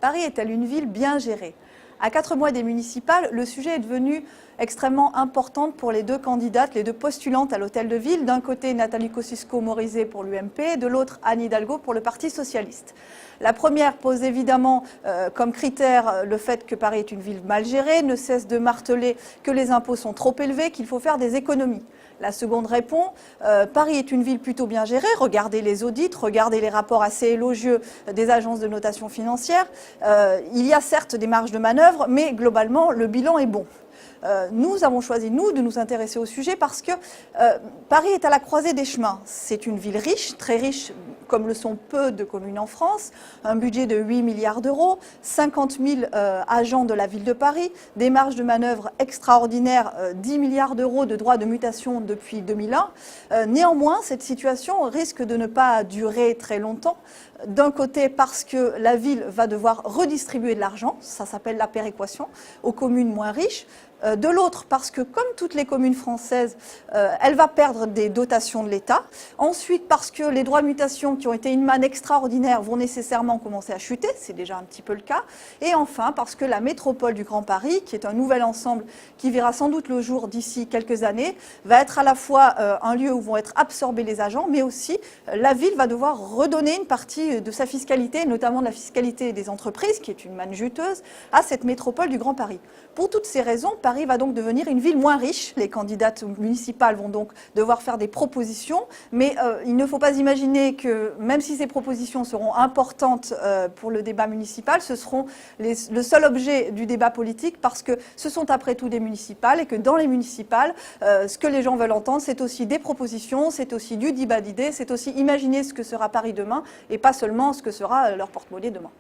Paris est-elle une ville bien gérée? À 4 mois des municipales, le sujet est devenu extrêmement important pour les deux candidates, les deux postulantes à l'hôtel de ville. D'un côté, Nathalie Kosciusko-Morizet pour l'UMP, de l'autre, Anne Hidalgo pour le Parti socialiste. La première pose évidemment comme critère le fait que Paris est une ville mal gérée, ne cesse de marteler que les impôts sont trop élevés, qu'il faut faire des économies. La seconde répond, Paris est une ville plutôt bien gérée, regardez les audits, regardez les rapports assez élogieux des agences de notation financière. Il y a certes des marges de manœuvre, mais globalement, le bilan est bon. Nous avons choisi, nous, de nous intéresser au sujet parce que Paris est à la croisée des chemins. C'est une ville riche, très riche, comme le sont peu de communes en France, un budget de 8 milliards d'euros, 50 000 agents de la ville de Paris, des marges de manœuvre extraordinaires, 10 milliards d'euros de droits de mutation depuis 2001. Néanmoins, cette situation risque de ne pas durer très longtemps. D'un côté, parce que la ville va devoir redistribuer de l'argent, ça s'appelle la péréquation, aux communes moins riches. De l'autre, parce que comme toutes les communes françaises, elle va perdre des dotations de l'État. Ensuite, parce que les droits de mutation qui ont été une manne extraordinaire vont nécessairement commencer à chuter, c'est déjà un petit peu le cas. Et enfin, parce que la métropole du Grand Paris, qui est un nouvel ensemble qui verra sans doute le jour d'ici quelques années, va être à la fois un lieu où vont être absorbés les agents, mais aussi la ville va devoir redonner une partie de sa fiscalité, notamment de la fiscalité des entreprises, qui est une manne juteuse, à cette métropole du Grand Paris. Pour toutes ces raisons, Paris va donc devenir une ville moins riche. Les candidates municipales vont donc devoir faire des propositions, mais il ne faut pas imaginer que, même si ces propositions seront importantes pour le débat municipal, ce seront le seul objet du débat politique, parce que ce sont après tout des municipales, et que dans les municipales, ce que les gens veulent entendre, c'est aussi des propositions, c'est aussi du débat d'idées, c'est aussi imaginer ce que sera Paris demain, et pas seulement ce que sera leur porte-monnaie demain.